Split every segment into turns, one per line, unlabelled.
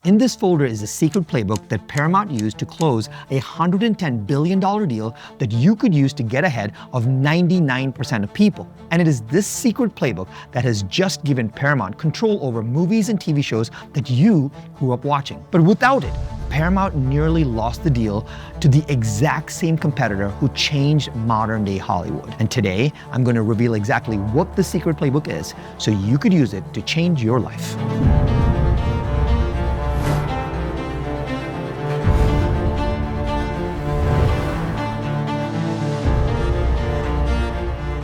In this folder is a secret playbook that Paramount used to close a $110 billion deal that you could use to get ahead of 99% of people. And it is this secret playbook that has just given Paramount control over movies and TV shows that you grew up watching. But without it, Paramount nearly lost the deal to the exact same competitor who changed modern-day Hollywood. And today, I'm going to reveal exactly what the secret playbook is so you could use it to change your life.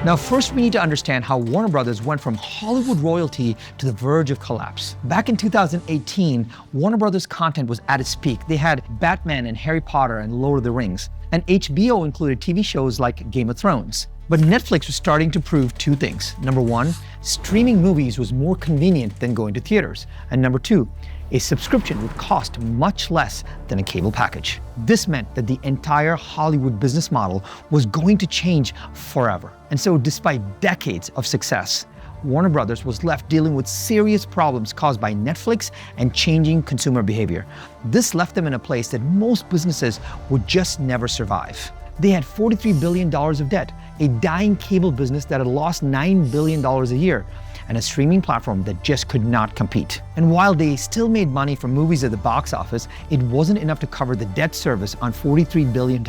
Now, first we need to understand how Warner Brothers went from Hollywood royalty to the verge of collapse. Back in 2018, Warner Brothers content was at its peak. They had Batman and Harry Potter and Lord of the Rings. And HBO included TV shows like Game of Thrones. But Netflix was starting to prove two things. Number one, streaming movies was more convenient than going to theaters. And number two, a subscription would cost much less than a cable package. This meant that the entire Hollywood business model was going to change forever. And so despite decades of success, Warner Brothers was left dealing with serious problems caused by Netflix and changing consumer behavior. This left them in a place that most businesses would just never survive. They had $43 billion of debt, a dying cable business that had lost $9 billion a year, and a streaming platform that just could not compete. And while they still made money from movies at the box office, it wasn't enough to cover the debt service on $43 billion,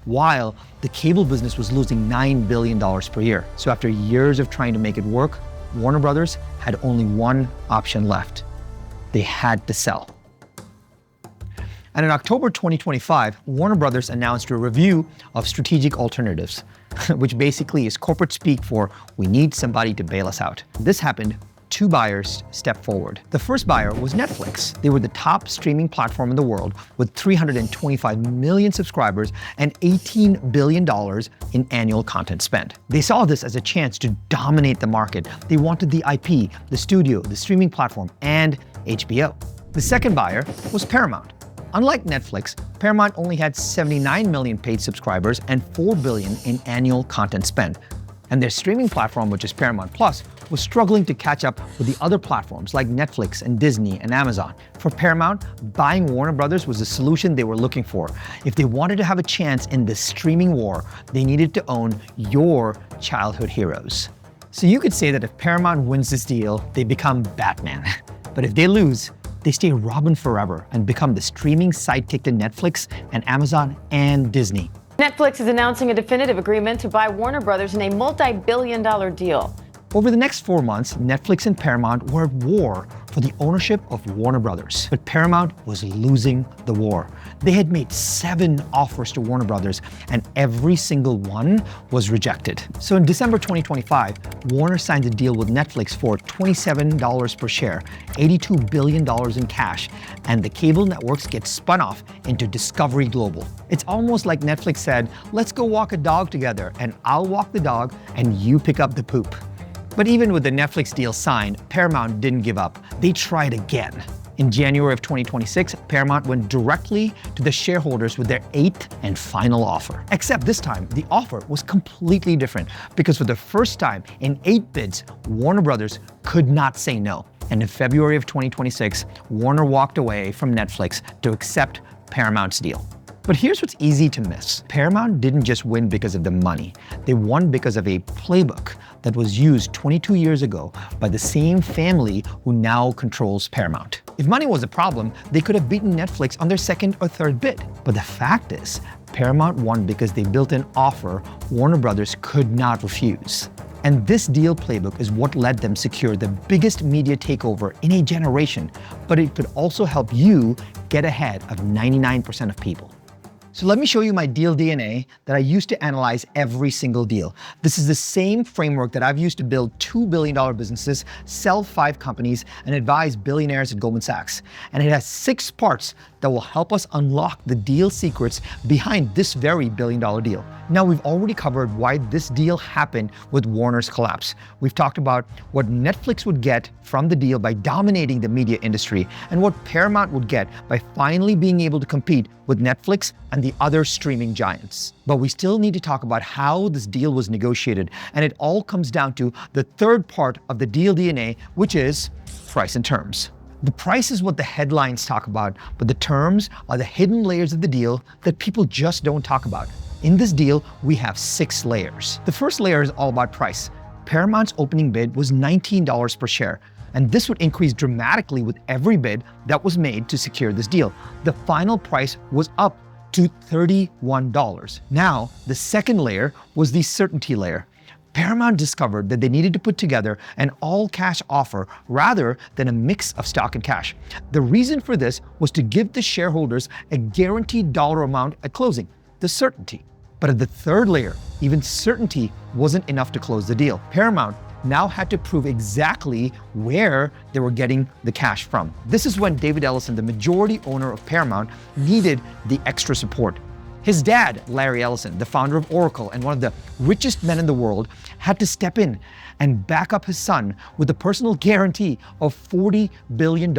while the cable business was losing $9 billion per year. So after years of trying to make it work, Warner Brothers had only one option left. They had to sell. And in October 2025, Warner Brothers announced a review of strategic alternatives, which basically is corporate speak for we need somebody to bail us out. This happened, two buyers stepped forward. The first buyer was Netflix. They were the top streaming platform in the world with 325 million subscribers and $18 billion in annual content spend. They saw this as a chance to dominate the market. They wanted the IP, the studio, the streaming platform, and HBO. The second buyer was Paramount. Unlike Netflix, Paramount only had 79 million paid subscribers and $4 billion in annual content spend. And their streaming platform, which is Paramount Plus, was struggling to catch up with the other platforms like Netflix and Disney and Amazon. For Paramount, buying Warner Brothers was the solution they were looking for. If they wanted to have a chance in the streaming war, they needed to own your childhood heroes. So you could say that if Paramount wins this deal, they become Batman. But if they lose, they stay Robin forever and become the streaming sidekick to Netflix and Amazon and Disney.
Netflix is announcing a definitive agreement to buy Warner Brothers in a multi-billion-dollar deal.
Over the next 4 months, Netflix and Paramount were at war for the ownership of Warner Brothers. But Paramount was losing the war. They had made 7 offers to Warner Brothers, and every single one was rejected. So in December 2025, Warner signed a deal with Netflix for $27 per share, $82 billion in cash, and the cable networks get spun off into Discovery Global. It's almost like Netflix said, let's go walk a dog together, and I'll walk the dog, and you pick up the poop. But even with the Netflix deal signed, Paramount didn't give up. They tried again. In January of 2026, Paramount went directly to the shareholders with their 8th and final offer. Except this time, the offer was completely different because for the first time in 8 bids, Warner Brothers could not say no. And in February of 2026, Warner walked away from Netflix to accept Paramount's deal. But here's what's easy to miss. Paramount didn't just win because of the money. They won because of a playbook that was used 22 years ago by the same family who now controls Paramount. If money was a problem, they could have beaten Netflix on their 2nd or 3rd bid. But the fact is, Paramount won because they built an offer Warner Brothers could not refuse. And this deal playbook is what let them secure the biggest media takeover in a generation, but it could also help you get ahead of 99% of people. So let me show you my deal DNA that I used to analyze every single deal. This is the same framework that I've used to build $2 billion businesses, sell 5 companies, and advise billionaires at Goldman Sachs. And it has 6 parts that will help us unlock the deal secrets behind this very billion-dollar deal. Now, we've already covered why this deal happened with Warner's collapse. We've talked about what Netflix would get from the deal by dominating the media industry and what Paramount would get by finally being able to compete with Netflix and the other streaming giants. But we still need to talk about how this deal was negotiated, and it all comes down to the 3rd part of the deal DNA, which is price and terms. The price is what the headlines talk about, but the terms are the hidden layers of the deal that people just don't talk about. In this deal, we have 6 layers. The first layer is all about price. Paramount's opening bid was $19 per share, and this would increase dramatically with every bid that was made to secure this deal. The final price was up to $31. Now, the second layer was the certainty layer. Paramount discovered that they needed to put together an all-cash offer rather than a mix of stock and cash. The reason for this was to give the shareholders a guaranteed dollar amount at closing, the certainty. But at the third layer, even certainty wasn't enough to close the deal. Paramount now had to prove exactly where they were getting the cash from. This is when David Ellison, the majority owner of Paramount, needed the extra support. His dad, Larry Ellison, the founder of Oracle and one of the richest men in the world, had to step in and back up his son with a personal guarantee of $40 billion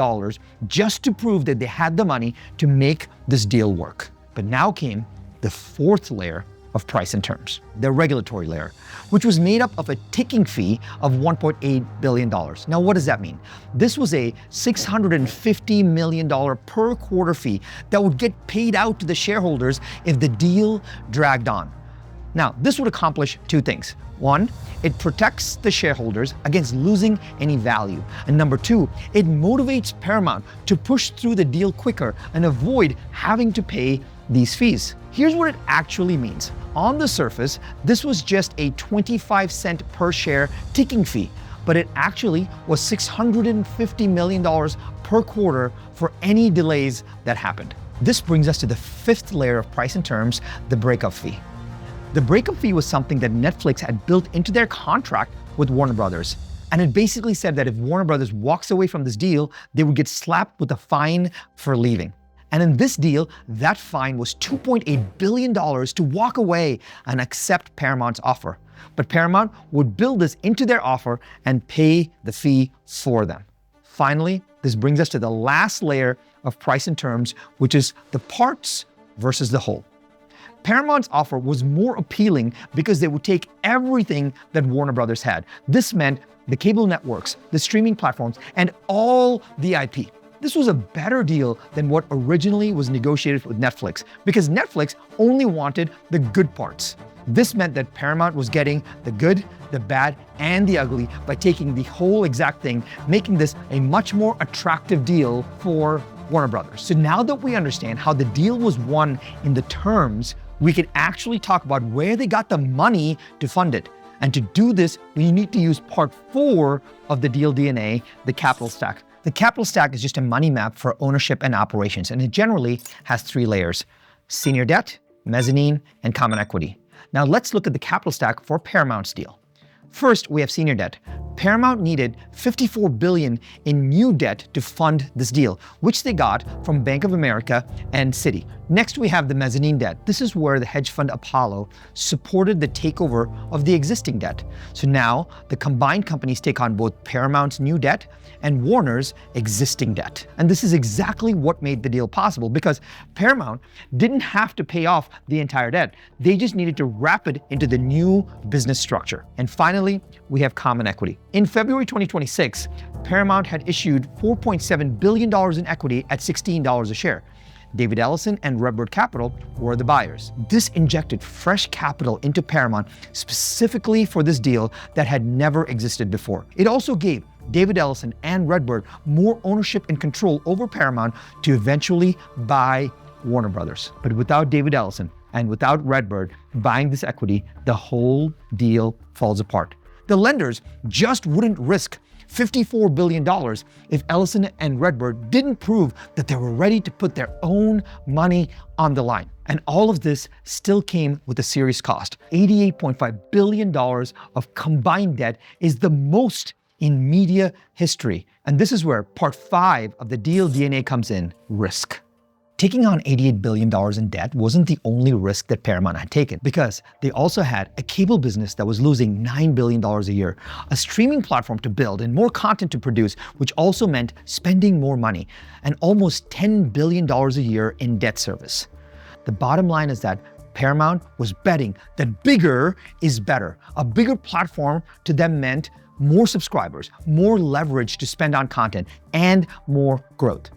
just to prove that they had the money to make this deal work. But now came the fourth layer of price and terms, the regulatory layer, which was made up of a ticking fee of $1.8 billion. Now, what does that mean? This was a $650 million per quarter fee that would get paid out to the shareholders if the deal dragged on. Now, this would accomplish 2 things. 1, it protects the shareholders against losing any value. And number 2, it motivates Paramount to push through the deal quicker and avoid having to pay these fees. Here's what it actually means. On the surface, this was just a 25-cent per share ticking fee, but it actually was $650 million per quarter for any delays that happened. This brings us to the 5th layer of price and terms, the breakup fee. The breakup fee was something that Netflix had built into their contract with Warner Brothers. And it basically said that if Warner Brothers walks away from this deal, they would get slapped with a fine for leaving. And in this deal, that fine was $2.8 billion to walk away and accept Paramount's offer. But Paramount would build this into their offer and pay the fee for them. Finally, this brings us to the last layer of price and terms, which is the parts versus the whole. Paramount's offer was more appealing because they would take everything that Warner Brothers had. This meant the cable networks, the streaming platforms, and all the IP. This was a better deal than what originally was negotiated with Netflix because Netflix only wanted the good parts. This meant that Paramount was getting the good, the bad, and the ugly by taking the whole exact thing, making this a much more attractive deal for Warner Brothers. So now that we understand how the deal was won in the terms, we can actually talk about where they got the money to fund it. And to do this, we need to use part 4 of the deal DNA, the capital stack. The capital stack is just a money map for ownership and operations, and it generally has 3 layers: senior debt, mezzanine, and common equity. Now let's look at the capital stack for Paramount's deal. First, we have senior debt. Paramount needed $54 billion in new debt to fund this deal, which they got from Bank of America and Citi. Next, we have the mezzanine debt. This is where the hedge fund Apollo supported the takeover of the existing debt. So now the combined companies take on both Paramount's new debt and Warner's existing debt. And this is exactly what made the deal possible because Paramount didn't have to pay off the entire debt. They just needed to wrap it into the new business structure. And finally, we have common equity. In February 2026, Paramount had issued $4.7 billion in equity at $16 a share. David Ellison and Redbird Capital were the buyers. This injected fresh capital into Paramount specifically for this deal that had never existed before. It also gave David Ellison and Redbird more ownership and control over Paramount to eventually buy Warner Brothers. But without David Ellison and without Redbird buying this equity, the whole deal falls apart. The lenders just wouldn't risk $54 billion if Ellison and Redbird didn't prove that they were ready to put their own money on the line. And all of this still came with a serious cost. $88.5 billion of combined debt is the most in media history. And this is where part 5 of the deal DNA comes in: risk. Taking on $88 billion in debt wasn't the only risk that Paramount had taken, because they also had a cable business that was losing $9 billion a year, a streaming platform to build and more content to produce, which also meant spending more money, and almost $10 billion a year in debt service. The bottom line is that Paramount was betting that bigger is better. A bigger platform to them meant more subscribers, more leverage to spend on content, and more growth.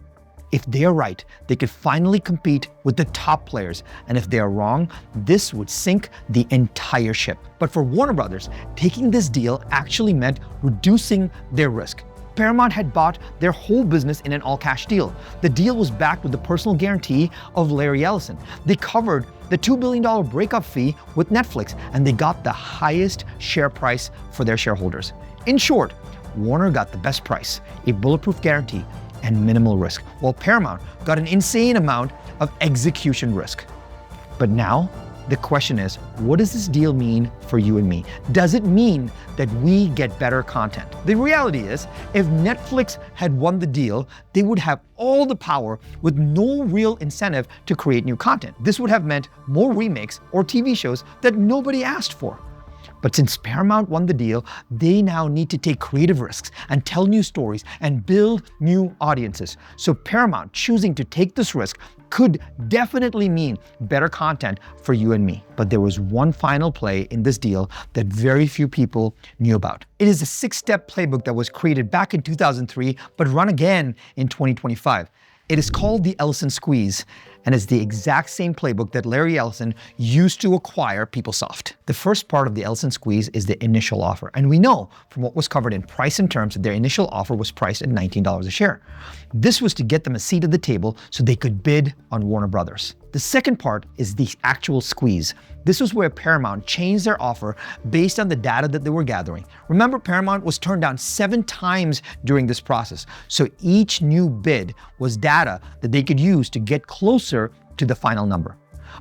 If they are right, they could finally compete with the top players. And if they are wrong, this would sink the entire ship. But for Warner Brothers, taking this deal actually meant reducing their risk. Paramount had bought their whole business in an all-cash deal. The deal was backed with the personal guarantee of Larry Ellison. They covered the $2 billion breakup fee with Netflix, and they got the highest share price for their shareholders. In short, Warner got the best price, a bulletproof guarantee, and minimal risk, while Paramount got an insane amount of execution risk. But now, the question is, what does this deal mean for you and me? Does it mean that we get better content? The reality is, if Netflix had won the deal, they would have all the power with no real incentive to create new content. This would have meant more remakes or TV shows that nobody asked for. But since Paramount won the deal, they now need to take creative risks and tell new stories and build new audiences. So Paramount choosing to take this risk could definitely mean better content for you and me. But there was one final play in this deal that very few people knew about. It is a 6-step playbook that was created back in 2003, but run again in 2025. It is called the Ellison Squeeze, and is the exact same playbook that Larry Ellison used to acquire PeopleSoft. The first part of the Ellison Squeeze is the initial offer, and we know from what was covered in price and terms that their initial offer was priced at $19 a share. This was to get them a seat at the table so they could bid on Warner Brothers. The second part is the actual squeeze. This was where Paramount changed their offer based on the data that they were gathering. Remember, Paramount was turned down 7 times during this process, so each new bid was data that they could use to get closer to the final number.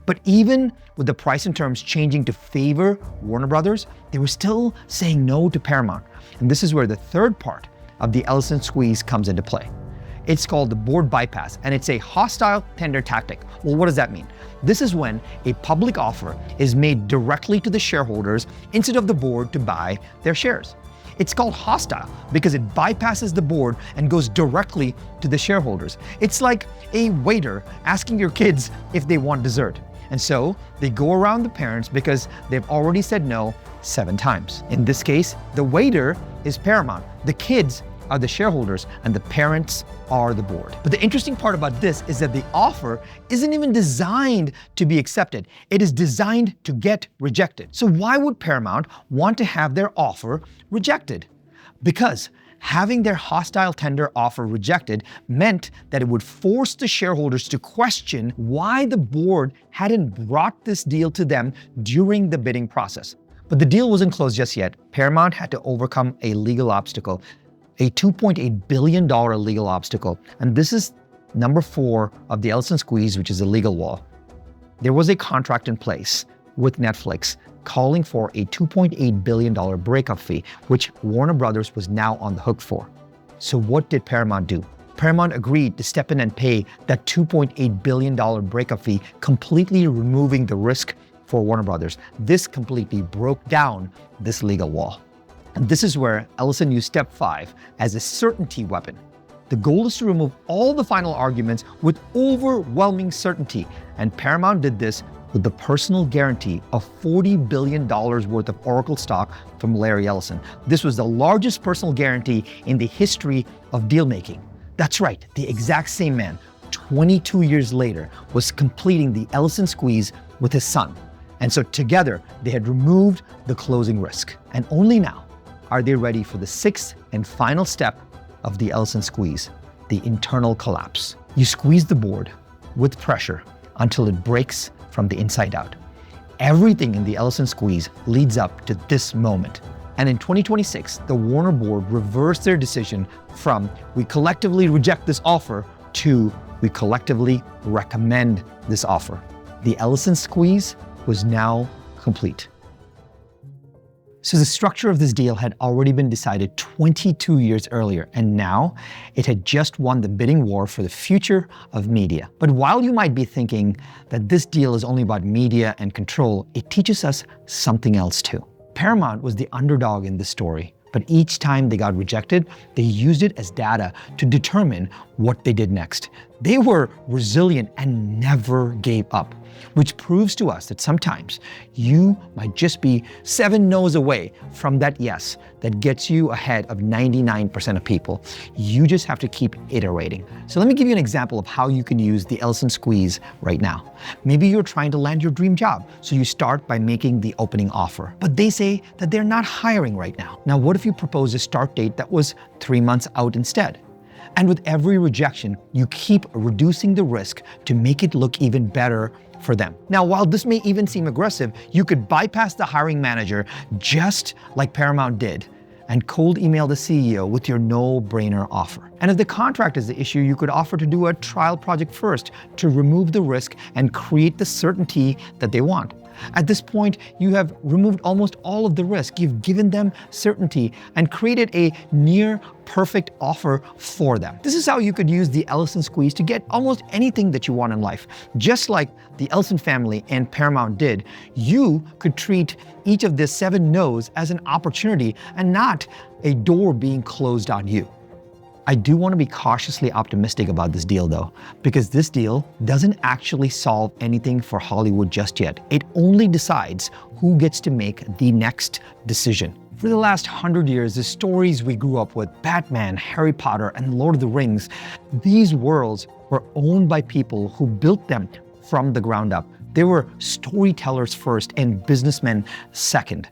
But even with the price and terms changing to favor Warner Brothers, they were still saying no to Paramount. And this is where the third part of the Ellison Squeeze comes into play. It's called the board bypass, and it's a hostile tender tactic. Well, what does that mean? This is when a public offer is made directly to the shareholders instead of the board to buy their shares. It's called hostile because it bypasses the board and goes directly to the shareholders. It's like a waiter asking your kids if they want dessert. And so they go around the parents because they've already said no 7 times. In this case, the waiter is Paramount. The kids are the shareholders and the parents are the board. But the interesting part about this is that the offer isn't even designed to be accepted. It is designed to get rejected. So why would Paramount want to have their offer rejected? Because having their hostile tender offer rejected meant that it would force the shareholders to question why the board hadn't brought this deal to them during the bidding process. But the deal wasn't closed just yet. Paramount had to overcome a legal obstacle, a $2.8 billion legal obstacle. And this is number 4 of the Ellison Squeeze, which is a legal wall. There was a contract in place with Netflix calling for a $2.8 billion breakup fee, which Warner Brothers was now on the hook for. So what did Paramount do? Paramount agreed to step in and pay that $2.8 billion breakup fee, completely removing the risk for Warner Brothers. This completely broke down this legal wall. And this is where Ellison used step 5 as a certainty weapon. The goal is to remove all the final arguments with overwhelming certainty. And Paramount did this with the personal guarantee of $40 billion worth of Oracle stock from Larry Ellison. This was the largest personal guarantee in the history of deal making. That's right, the exact same man, 22 years later, was completing the Ellison Squeeze with his son. And so together, they had removed the closing risk. And only now are they ready for the 6th and final step of the Ellison Squeeze, the internal collapse. You squeeze the board with pressure until it breaks from the inside out. Everything in the Ellison Squeeze leads up to this moment. And in 2026, the Warner board reversed their decision from "we collectively reject this offer" to "we collectively recommend this offer." The Ellison Squeeze was now complete. So the structure of this deal had already been decided 22 years earlier, and now it had just won the bidding war for the future of media. But while you might be thinking that this deal is only about media and control, it teaches us something else too. Paramount was the underdog in this story, but each time they got rejected, they used it as data to determine what they did next. They were resilient and never gave up, which proves to us that sometimes you might just be 7 no's away from that yes that gets you ahead of 99% of people. You just have to keep iterating. So let me give you an example of how you can use the Ellison squeeze right now. Maybe you're trying to land your dream job, so you start by making the opening offer. But they say that they're not hiring right now. Now, what if you propose a start date that was 3 months out instead? And with every rejection, you keep reducing the risk to make it look even better for them. Now, while this may even seem aggressive, you could bypass the hiring manager just like Paramount did and cold email the CEO with your no-brainer offer. And if the contract is the issue, you could offer to do a trial project first to remove the risk and create the certainty that they want. At this point, you have removed almost all of the risk. You've given them certainty and created a near perfect offer for them. This is how you could use the Ellison squeeze to get almost anything that you want in life. Just like the Ellison family and Paramount did, you could treat each of the 7 no's as an opportunity and not a door being closed on you. I do want to be cautiously optimistic about this deal though, because this deal doesn't actually solve anything for Hollywood just yet. It only decides who gets to make the next decision. For the last 100 years, the stories we grew up with, Batman, Harry Potter, and Lord of the Rings, these worlds were owned by people who built them from the ground up. They were storytellers first and businessmen second.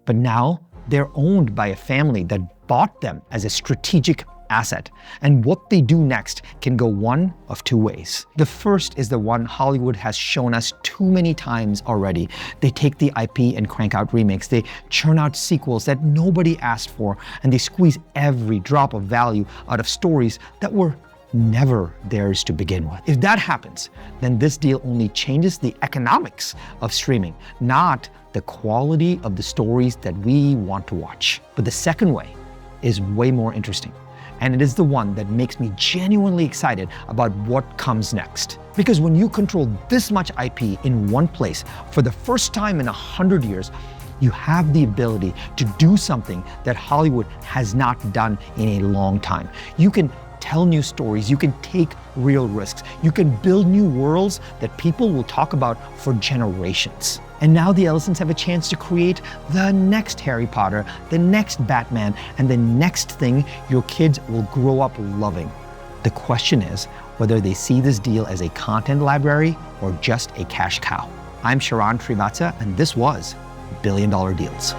But now they're owned by a family that bought them as a strategic asset. And what they do next can go one of 2 ways. The first is the one Hollywood has shown us too many times already. They take the IP and crank out remakes. They churn out sequels that nobody asked for, and they squeeze every drop of value out of stories that were never theirs to begin with. If that happens, then this deal only changes the economics of streaming, not the quality of the stories that we want to watch. But the second way is way more interesting. And it is the one that makes me genuinely excited about what comes next. Because when you control this much IP in one place for the first time in 100 years, you have the ability to do something that Hollywood has not done in a long time. You can tell new stories, you can take real risks, you can build new worlds that people will talk about for generations. And now the Ellisons have a chance to create the next Harry Potter, the next Batman, and the next thing your kids will grow up loving. The question is whether they see this deal as a content library or just a cash cow. I'm Sharan Srivatsa, and this was $1 Billion Deals.